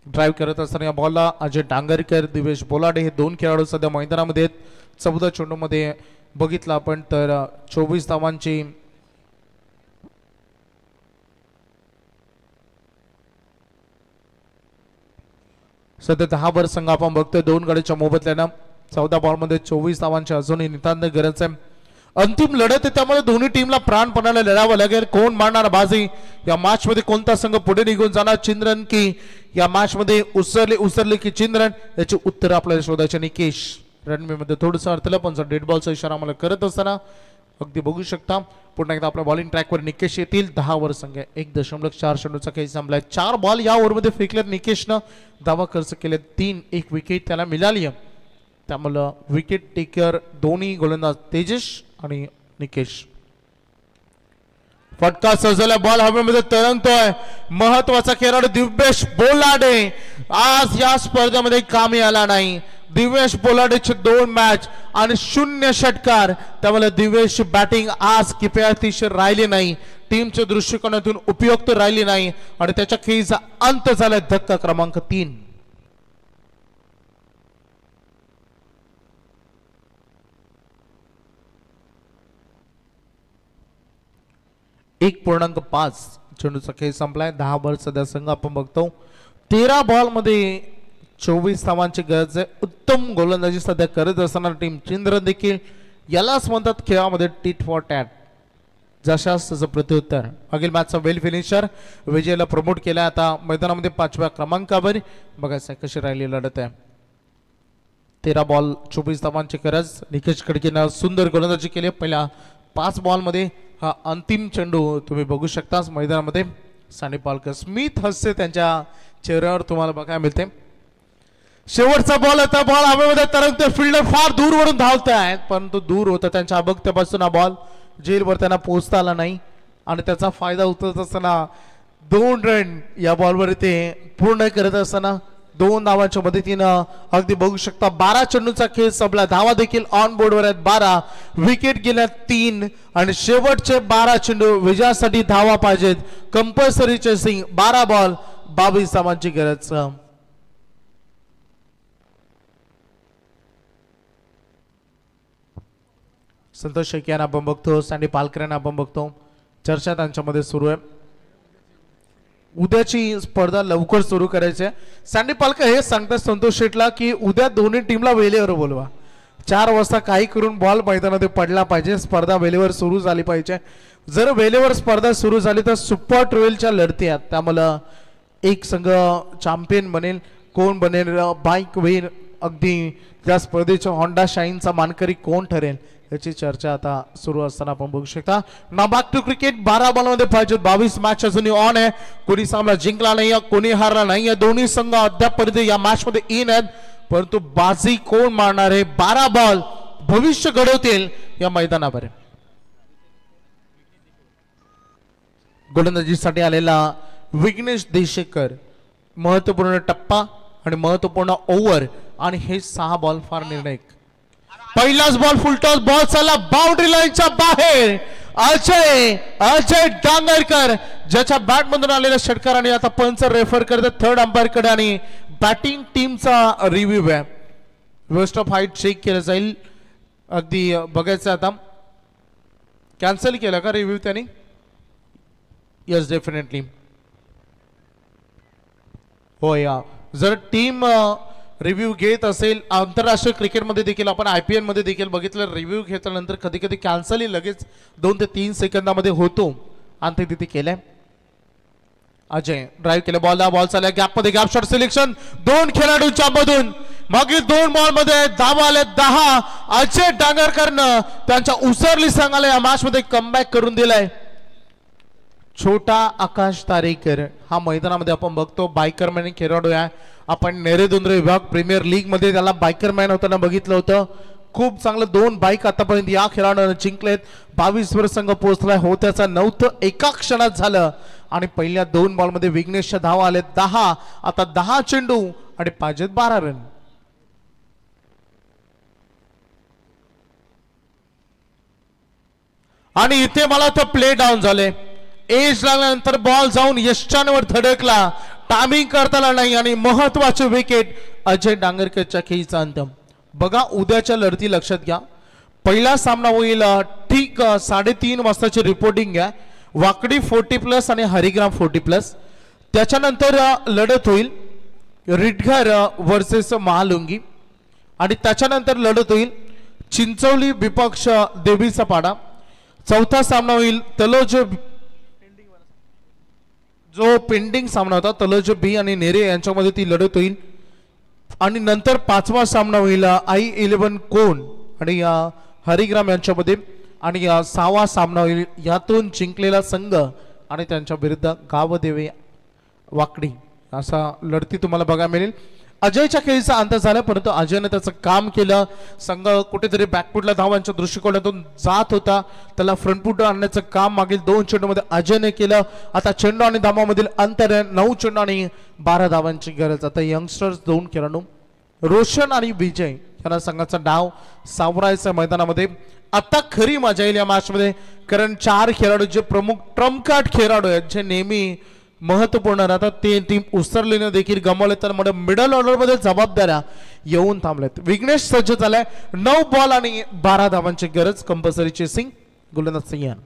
ड्राईव्ह करत असताना या बॉलला अजय डांगरकर दिवेश बोलाडे हे 2 खेळाडू सध्या मैदानामध्ये आहेत. 14 चेंडूमध्ये बघितलं आपण तर 24 धावांची सध्या 10 वर संघ आपण बघतोय 2 गड्याच्या मोबदल्यानं. 14 बॉलमध्ये 24 धावांची अजूनही नितांत गरज आहे. अंतिम लढत आहे त्यामुळे दोन्ही टीमला प्राणपणाने लढावं लागेल. कोण मारणार बाजी या मॅच मध्ये, कोणता संघ पुढे निघून जाणार, चिंद्रन की या मॅच मध्ये उसरले की चिंद्रन, याचे उत्तर आपल्याला शोधायचे. निकेश रणवे मध्ये थोडंसं अडथळलं पण डेड बॉलचा इशारा आम्हाला करत असताना अगदी बघू शकता. पुन्हा एकदा आपल्या बॉलिंग ट्रॅकवर निकेश येतील. 10 वर संघ 1.4 चेंडूचा खेळ संपलाय. 4 बॉल या ओव्हरमध्ये फेकलेत निकेशनं. धावा खर्च केले 3, 1 विकेट त्याला मिळाली. त्यामुळं विकेट टेकर दोन्ही गोलंदाज तेजस आणि निकेश. फटका सजवला, बॉल हवेमध्ये तरंगतोय. महत्वाचा खेळाडू दिव्येश बोलाडे आज या स्पर्धेमध्ये कामी आला नाही. दिव्येश बोलाडेचे 2 मॅच आणि 0 षटकार. त्यामुळे दिव्येश बॅटिंग आज किफायतशीर राहिली नाही, टीमच्या दृष्टिकोनातून उपयुक्त राहिली नाही आणि त्याच्या खेळीचा अंत झाला. धक्का क्रमांक 3. एक 1.5 चेंडूचा खेळ संपलाय. 10 बॉल सध्या संघ आपण बघतो. 13 बॉल मध्ये 24 धावांची गरज आहे. उत्तम गोलंदाजी सध्या करत असताना टीम चिंद्र देखील यालाच म्हणतात खेळामध्ये टीट फॉर टॅट, जशास त्याचं प्रत्युत्तर. मागील मॅचचा वेल फिनिशर विजयला प्रमोट केला. आता मैदानामध्ये 5व्या क्रमांकावर बघायचं कशी राहिली लढत आहे. 13 बॉल 24 धावांची गरज. निकेश खडकेनं सुंदर गोलंदाजी केली. पहिल्या 5 बॉल मध्ये हा अंतिम चेंडू तुम्ही बघू शकता मैदानामध्ये. सानी पालकर स्मिथ हस्य त्यांच्या चेहऱ्यावर तुम्हाला बघायला मिळते. शेवटचा बॉल होता, बॉल हवेमध्ये तरंगते. फिल्डर फार दूरवरून धावत आहेत परंतु दूर होता त्यांच्या अबगत्यापासून. हा बॉल जेलवर त्यांना पोहोचता आला नाही आणि त्याचा फायदा उचलत असताना 2 रन या बॉलवर ते पूर्ण करत असताना 2 धावांच्या मदतीनं अगदी बघू शकता 12 चेंडूचा खेळ संपला. धावा देखील ऑन बोर्डवर आहेत 12, विकेट गेल्या 3 आणि शेवटचे 12 चेंडू विजयासाठी धावा पाहिजेत. Compulsory chasing. 12 बॉल 22 धावांची गरज. संतोष शेख यांना आपण बघतो, सँडी पालकर यांना आपण बघतो. चर्चा त्यांच्यामध्ये सुरू आहे. उद्याची स्पर्धा लवकर सुरू करायची आहे. सँडी पालकर हे सांगतात संतोष शेठला की उद्या दोन्ही टीमला वेळेवर बोलवा. 4 वाजता काही करून बॉल मैदानामध्ये पडला पाहिजे. स्पर्धा वेळेवर सुरू झाली पाहिजे. जर वेळेवर स्पर्धा सुरू झाली तर सुपर 12च्या लढती आहेत. त्यामुळं एक संघ चॅम्पियन बनेल. कोण बनेल बाईक होईल अगदी त्या स्पर्धेच्या होंडा शाईनचा मानकरी कोण ठरेल याची चर्चा आता सुरू असताना आपण बघू शकता. नाव बॅक टू क्रिकेट. 12 बॉलमध्ये पाहिजे. 22 मॅच अजूनही ऑन आहे. कोणी सामना जिंकला नाही, कोणी हारला नाही. दोन्ही संघ अद्यापर्यंत या मॅच मध्ये इन आहेत परंतु बाजी कोण मारणार आहे. 12 बॉल भविष्य घडवतील या मैदानावर. गोलंदाजीसाठी आलेला विघ्नेश देशेकर. महत्वपूर्ण टप्पा आणि महत्वपूर्ण ओव्हर आणि हे 6 बॉल फार निर्णायक. पहिलाच बॉल फुलटॉस. बॉल चालला बाउंड्री लाईनच्या बाहेर. अजय डांगरकर ज्याच्या बॅट मधून आलेल्या षटकार आणि आता पंच रेफर करतात थर्ड अंपायर कडे आणि बॅटिंग टीमचा रिव्ह्यू आहे. वेस्ट ऑफ हाईट चेक केलं जाईल. अगदी बघायचं आता कॅन्सल केलं का रिव्ह्यू त्यांनी. Yes definitely. हो या जर टीम रिव्ह्यू घेत असेल आंतरराष्ट्रीय क्रिकेटमध्ये देखील आपण IPL मध्ये देखील बघितलं रिव्ह्यू घेतल्यानंतर कधी कधी कॅन्सलही लगेच 2 ते 3 सेकंदामध्ये होतो आणि ते तिथे केलंय. अजय ड्राईव्ह केलं बॉल चालला गॅप मध्ये गॅप शॉट सिलेक्शन 2 खेळाडूंच्या मधून मागील 2 बॉल मध्ये धावा आले 10. अजय डांगरकरनं त्यांच्या उसरली संघाला या मॅच मध्ये कमबॅक करून दिलाय. छोटा आकाश तारेकर हा मैदानामध्ये आपण बघतो बायकरमॅन खेळाडू आहे. आपण नेरेदुंद्रे विभाग प्रीमियर लीग मध्ये त्याला बायकरमॅन होताना बघितलं होतं. खूप चांगलं 2 बाईक आतापर्यंत या खेळाडूने जिंकलेत. 22 वर संघ पोहोचलाय हो त्याचा 9th एका क्षणात झालं आणि पहिल्या 2 बॉल मध्ये विघ्नेशच्या धावा आले 10. आता 10 चेंडू आणि पाहिजेत 12 रन. आणि इथे मला तर प्ले डाऊन झाले. एज लागल्यानंतर बॉल जाऊन यशांवर धडकला. टायमिंग करताना नाही आणि महत्वाचे विकेट अजय डांगरकरच्या खेळीचा अंत. बघा उद्याच्या लढती लक्षात घ्या. पहिला सामना होईल ठीक 3:30 वाजताची रिपोर्टिंग आहे. वाकडी 40+ आणि हरिग्राम 40+. त्याच्यानंतर लढत होईल रिटघर वर्सेस महालुंगी आणि त्याच्यानंतर लढत होईल चिंचवली विपक्ष देवीचा पाडा. चौथा सामना होईल तलोज जो पेंडिंग सामना होता तलोज बी आणि नेरे यांच्यामध्ये ती लढत होईल. आणि नंतर 5वा सामना होईल I11 कोण आणि हरिग्राम यांच्यामध्ये. आणि 6वा सामना होईल यातून जिंकलेला संघ आणि त्यांच्या विरुद्ध गावदेवे वाकडी. असा लढती तुम्हाला बघायला मिळेल. अजयच्या खेळीचा अंत झाला परंतु अजयने त्याचं काम केलं. संघ कुठेतरी बॅकफुटला धावांच्या दृष्टिकोनातून जात होता त्याला फ्रंटफुट आणण्याचं काम मागील 2 चेंडूमध्ये अजयने केलं. आता चेंडू आणि धावांमधील अंतर 9 चेंडू आणि 12 धावांची गरज. आता यंगस्टर्स 2 खेळाडू रोशन आणि विजय यांना संघाचा डाव सावरायचा मैदानामध्ये. आता खरी मजा येईल या मॅच मध्ये कारण 4 खेळाडू जे प्रमुख ट्रम्प कार्ड खेळाडू आहेत जे नेहमी महत्वपूर्ण राहतात ते टीम उसरलीने देखील गमावले. तर मिडल ऑर्डर मध्ये जबाबदाऱ्या येऊन थांबल्यात. विघ्नेश सज्ज झालाय. 9 बॉल आणि 12 धावांची गरज. कंपल्सरी चेसिंग गोलंदाज सय्यान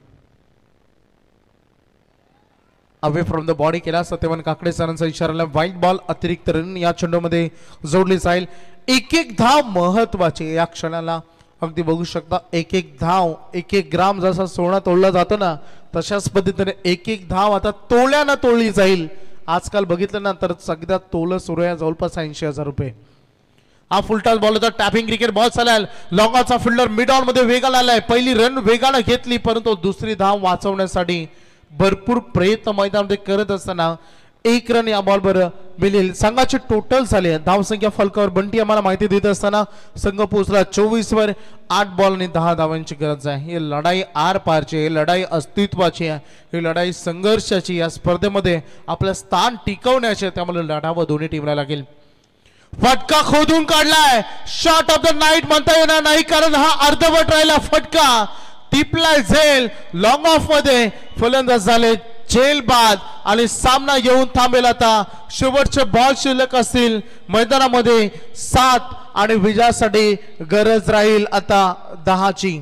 अवे फ्रॉम द बॉडी केला. सत्यवान काकडे सरांचा इशारा वाईट बॉल अतिरिक्त रन या चेंडूमध्ये जोडली जाईल. एक धाव महत्वाची या क्षणाला अगदी बघू शकता. एक धाव 1 ग्राम जसा सोना तोडला जातो ना तशाच पद्धतीने एक धाव आता तोल्यानं तोडली जाईल. आजकाल बघितलं ना तर सगळ्यात तोल सुरू आहे जवळपास 80,000 रुपये. हा फुलटॉस बॉल होता. टॅपिंग क्रिकेट बॉल चालेल. लॉंगाचा फिल्डर मिड ऑन मध्ये वेगाला आलाय. पहिली रन वेगानं घेतली परंतु दुसरी धाव वाचवण्यासाठी भरपूर प्रयत्न मैदानामध्ये करत असताना 1 रन या बॉलवर मिळेल. संघाचे टोटल झाले धावसंख्या फलकावर बंटी आम्हाला माहिती देत असताना संघ पोहोचला 24 वर. 8 बॉल आणि 10 धावांची गरज आहे. ही लढाई आर पारची ही लढाई अस्तित्वाची आहे. ही लढाई संघर्षाची. या स्पर्धेमध्ये आपलं स्थान टिकवण्याचे त्यामुळे लढावं दोन्ही टीमला लागेल. फटका खोदून काढलाय. शॉट ऑफ द नाईट म्हणता येणार नाही कारण हा अर्धवट राहिला फटका. टिपलाय झेल लॉंग ऑफ मध्ये फलंदाज झाले झेल बाद आणि सामना येऊन थांबेल. आता शेवटचे बॉल शिल्लक असतील मैदानामध्ये 7 आणि विजयासाठी गरज राहील आता 10ची.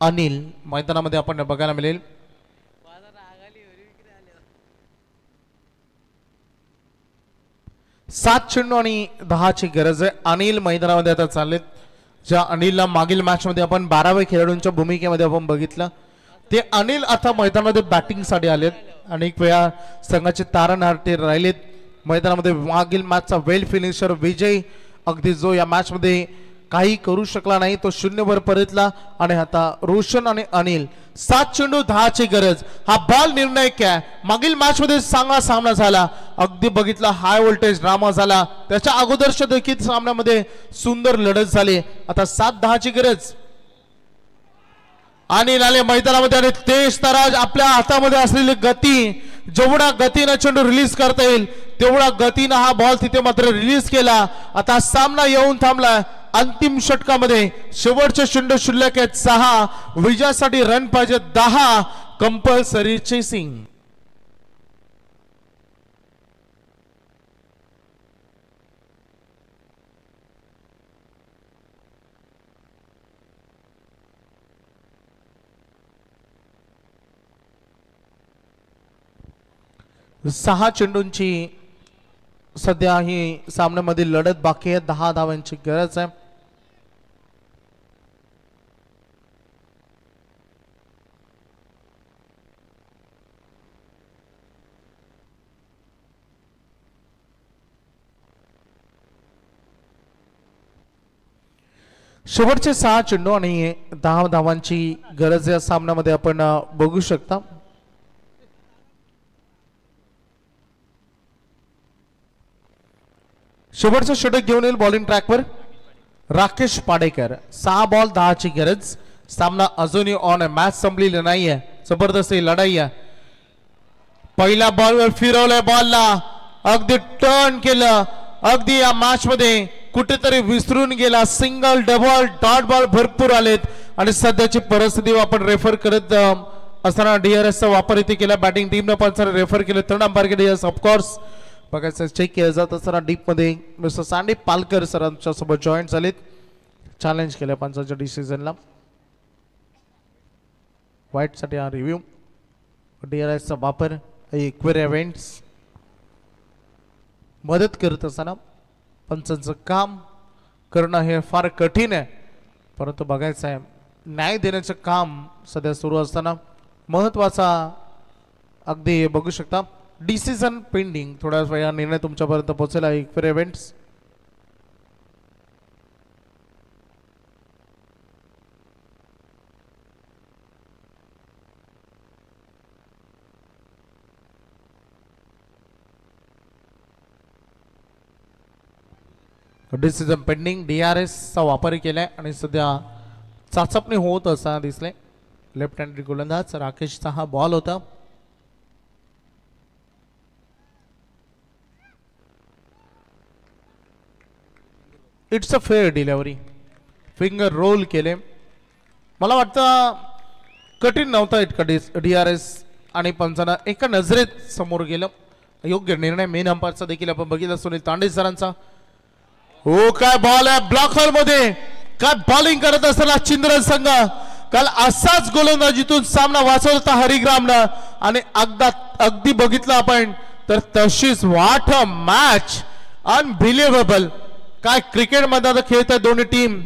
अनिल मैदानामध्ये आपण बघायला मिळेल. 7 चेंडू आणि 10ची गरज आहे. अनिल मैदानामध्ये आता चाललेत. ज्या अनिलला मागील मॅच मध्ये आपण 12व्या खेळाडूंच्या भूमिकेमध्ये आपण बघितलं ते अनिल आता मैदानामध्ये बॅटिंग साठी आलेत. अनेक वेळा संघाचे तारणहार ते राहिलेत मैदानामध्ये. मागील मॅचचा वेल फिनिशर विजय अगदी जो या मॅच मध्ये काही करू शकला नाही तो 0 वर परतला. आणि आता रोशन आणि अनिल 7 चेंडू 10ची गरज. हा बॉल निर्णायक आहे. मागील मॅच मध्ये चांगला सामना झाला. अगदी बघितला हाय व्होल्टेज ड्रामा झाला. त्याच्या अगोदरच्या देखील सामन्यामध्ये सुंदर लढत झाली. आता 7-10ची गरज. अनिल आले मैदानामध्ये आणि तेज तराज आपल्या हातामध्ये असलेली गती जेवढा गतीनं चेंडू रिलीज करता येईल तेवढा गतीनं हा बॉल तिथे मात्र रिलीज केला. आता सामना येऊन थांबला. अंतिम षटकामध्ये शेवटचे चेंडू शिल्लक आहेत 6. विजयासाठी रन पाहिजे 10. Compulsory chasing. 6 चेंडूंची सध्या ही सामन्यामधील लढत बाकी आहे. 10 धावांची गरज आहे. शेवटचे 6 चेंडू आणि 10 धावांची गरज या सामन्यामध्ये आपण बघू शकता. शेवटचं षटक घेऊन येईल बॉलिंग ट्रॅकवर राकेश पाडेकर. 6 बॉल 10 ची गरज. सामना अजूनही ऑन आहे. मॅच संपलेली नाहीये. जबरदस्त लढाई आहे. पहिल्या बॉलवर फिरवलंय बॉलला, अगदी टर्न केलं, अगदी या मॅच मध्ये कुठेतरी विसरून गेला. सिंगल डबल डॉट बॉल भरपूर आलेत आणि सध्याची परिस्थिती आपण रेफर करत असताना DRS चा वापर इथे केला. बॅटिंग टीमने पण रेफर केले. थर्ड अंपायर कडे ऑफकोर्स बघायचं चेक केलं जात असताना डीप मध्ये मिस्टर सांडी पालकर सरांच्या सोबत जॉईन झालेत. चॅलेंज केलं पंचाच्या डिसिजनला. व्हाईट साठी हा रिव्ह्यू. DRS चा वापर इक्वेर इव्हेंट्स मदत करत असताना पंचांचं काम करणं हे फार कठीण आहे, परंतु बघायचं आहे न्याय देण्याचं काम सध्या सुरू असताना महत्वाचा अगदी बघू शकता डिसिजन पेंडिंग. थोड्या वेळा निर्णय तुमच्यापर्यंत पोहोचेला. इक्वेर इव्हेंट्स डिसिजन पेंडिंग. DRS चा वापर केलाय आणि सध्या चाचपणी होत असताना दिसले. लेफ्ट हँड गोलंदाज राकेशचा हा बॉल होता. It's a fair delivery. Finger roll केले. मला वाटतं कठीण नव्हता इतका DRS आणि पंचांना एका नजरेत समोर गेलं. योग्य निर्णय मेन अंपायरचा देखील आपण बघितला सुनील तांडे सरांचा. हो काय बॉल आहे ब्लॉक मध्ये. काय बॉलिंग करत असताना चिंद्रन संघ काल असाच गोलंदाजीतून सामना वाचवला होता हरिग्रामनं आणि अगदी बघितलं आपण तर तशीच व्हॉट अ मॅच. अनबिलिव्हेबल. काय क्रिकेट मध्ये खेळत आहे दोन्ही टीम.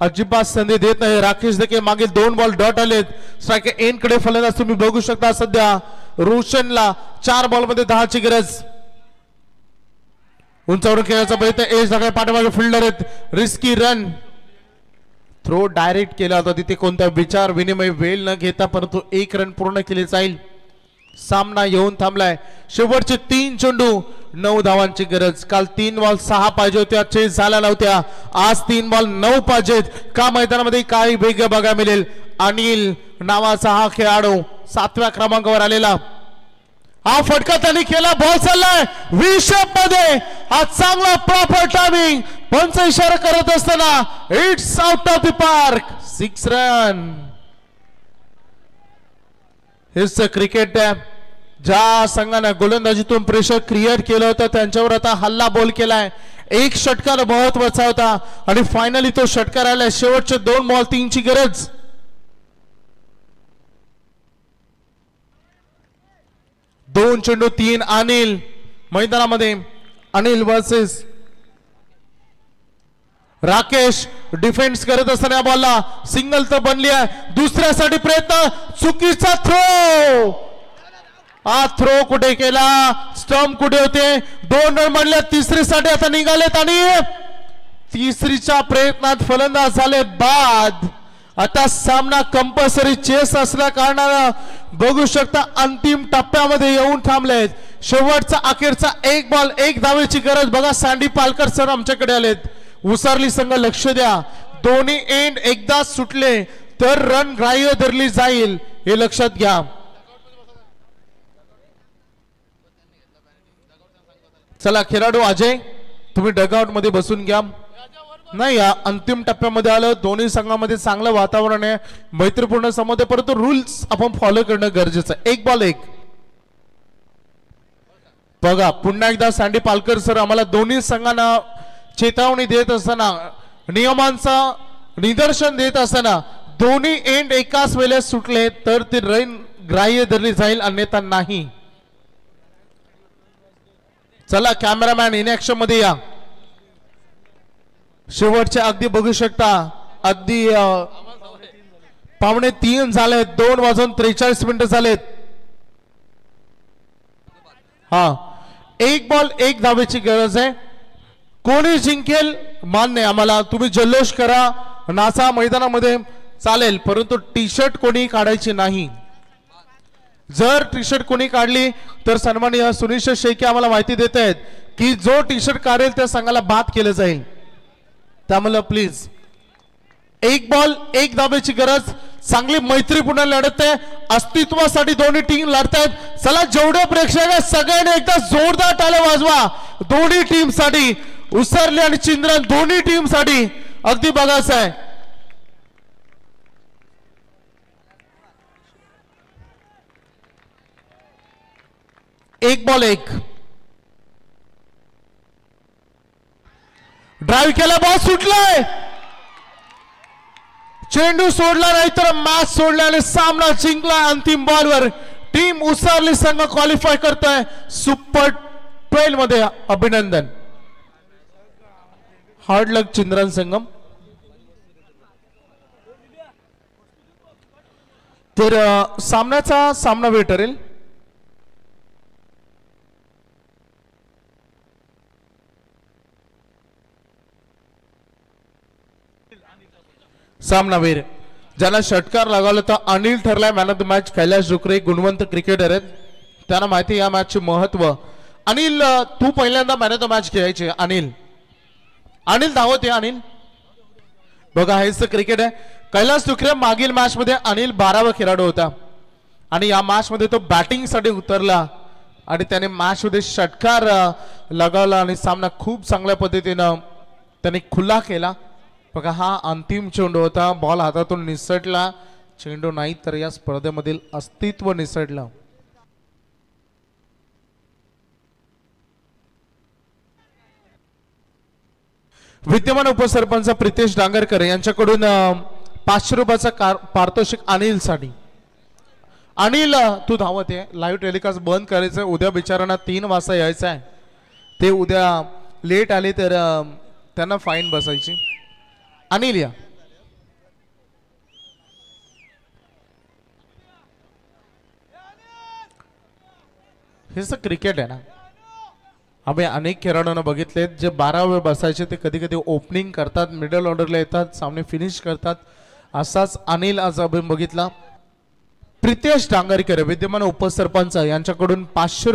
अजिबात संधी देत नाही. राकेश देखील मागील 2 बॉल डॉट आलेत. स्ट्राइक एंड कडे फलंदाज तुम्ही बघू शकता. सध्या रोशनला 4 बॉल मध्ये 10 ची गरज. उंचावरून खेळायचा प्रयत्न. एज सगळे पाठीमागे फिल्डर आहेत. Risky run. थ्रो डायरेक्ट केला होता. तिथे कोणता विचार विनिमय वेळ न घेता परंतु 1 रन पूर्ण केले जाईल. सामना येऊन थांबलाय. शेवटचे 3 चेंडू 9 धावांची गरज. काल 3 बॉल 6 पाहिजे होत्या, चेस झाल्या नव्हत्या. आज 3 बॉल 9 पाहिजेत. का मैदानामध्ये काही वेग बघायला मिळेल. अनिल नावाचा हा खेळाडू 7व्या क्रमांकावर आलेला. हा फटका त्यांनी केला. बॉल चाललाय विशेप मध्ये. हा चांगला प्रॉपर टायमिंग. पंच इशारा करत असताना it's out of the park. 6 run. हेच क्रिकेट आहे. ज्या संघाने गोलंदाजीतून प्रेशर क्रिएट केलं होतं त्यांच्यावर आता हल्ला बॉल केलाय. एक षटकार महत्वाचा होता आणि फायनली तो षटकार आलाय. शेवटचे 2 बॉल 3 ची गरज. दोन चेंडू 3 अनिल मैदानामध्ये. अनिल वर्सेस राकेश. डिफेन्स करत असताना बॉलला सिंगल तर बनली आहे. दुसऱ्यासाठी प्रयत्न. चुकीचा थ्रो. हा थ्रो कुठे केला. स्टंप कुठे होते. 2 रन म्हणले. तिसरीसाठी आता निघालेत आणि तिसरीच्या प्रयत्नात फलंदाज झाले बाद. आता सामना कंपल्सरी चेस असल्या कारणानं बघू शकता अंतिम टप्प्यामध्ये येऊन थांबलेत. शेवटचा अखेरचा 1 बॉल 1 धावेची गरज. बघा सांडी पालकर सर आमच्याकडे आलेत. उसारली संघ लक्ष द्या. दोन्ही एंड एकदा सुटले तर रन ग्राह्य धरली जाईल हे लक्षात घ्या. चला खेळाडू अजय तुम्ही डगआउट मध्ये बसून घ्या. नाही या अंतिम टप्प्यामध्ये आलं. दोन्ही संघामध्ये चांगलं वातावरण आहे. मैत्रीपूर्ण संवाद आहे परंतु रूल्स आपण फॉलो करणं गरजेचं आहे. 1 बॉल 1. बघा पुन्हा एकदा सांडी पालकर सर आम्हाला दोन्ही संघांना चेतावणी देत असताना नियमांचं निदर्शन देत असताना दोन्ही एंड एकाच वेळेस सुटले तर ती रन ग्राह्य धरली जाईल अन्यथा नाही. चला कॅमेरामॅन इन ऍक्शन मध्ये या. शेवटचे अगदी बघू शकता अगदी 2:45 झालेत. 2:43 झालेत. हा 1 बॉल 1 धावेची गरज आहे. कोणी जिंकेल मान्य आम्हाला. तुम्ही जल्लोष करा नासा मैदानामध्ये चालेल, परंतु टी शर्ट कोणी काढायची नाही. जर टी शर्ट कोणी काढली तर सन्माननीय सुनिश्चित शेळके आम्हाला माहिती देत आहेत की जो टी शर्ट काढेल त्या संघाला बाद केलं जाईल. त्यामुळे प्लीज 1 बॉल 1 धावेची गरज. चांगली मैत्रीपूर्ण लढत आहे. अस्तित्वासाठी दोन्ही टीम लढतायत. चला जेवढे प्रेक्षक आहेत सगळ्यांनी एकदा जोरदार टाळ्या वाजवा दोन्ही टीम साठी. उसरली आणि चिंद्रन दोन्ही टीम साठी अगदी बघायचं आहे. एक बॉल 1 ड्राईव्ह केला. बॉल सुटलाय. चेंडू सोडला नाही तर मॅच सोडला आणि सामना जिंकला. अंतिम बॉलवर टीम उसरली संघ क्वालिफाय करतोय सुपर 12 मध्ये. अभिनंदन. हार्ड लक चिंद्रन संगम. तर सामन्याचा सामना वेळ ठरेल. सामनावीर ज्यांना षटकार लागला तर अनिल ठरलाय man of the match. Kailash Dukare Gunwant cricketer आहेत, त्यांना माहिती या मॅचचे महत्व. अनिल तू पहिल्यांदा मॅन ऑफ द मॅच खेळायचे. अनिल धावत आहे. अनिल बघा हेच तर क्रिकेट आहे. कैलाश डुकरे मागील मॅच मध्ये अनिल 12वा खेळाडू होता आणि या मॅच मध्ये तो बॅटिंग साठी उतरला आणि त्याने मॅच मध्ये षटकार लगावला आणि सामना खूप चांगल्या पद्धतीनं त्याने खुला केला. बघा हा अंतिम चेंडू होता. बॉल हातातून निसटला. चेंडू नाही तर या स्पर्धेमधील अस्तित्व निसटलं. विद्यमान उपसरपंच प्रितेश डांगरकर यांच्याकडून 500 रुपयाचा पारितोषिक अनिल साठी. अनिल तू धावत आहे. लाईव्ह टेलिकास्ट बंद करायचं. उद्या बिचारांना 3 वाजता यायचं आहे. ते उद्या लेट आले तर त्यांना फाईन बसायची. अनिल या. हेच क्रिकेट आहे ना. आम्ही अनेक खेळाडूंना बघितलेत जे 12 वेळ बसायचे ते कधी कधी ओपनिंग करतात, मिडल ऑर्डरला येतात, सामने फिनिश करतात. असाच अनिल आज आपण बघितला. प्रितेश डांगरकर विद्यमान उपसरपंच यांच्याकडून 500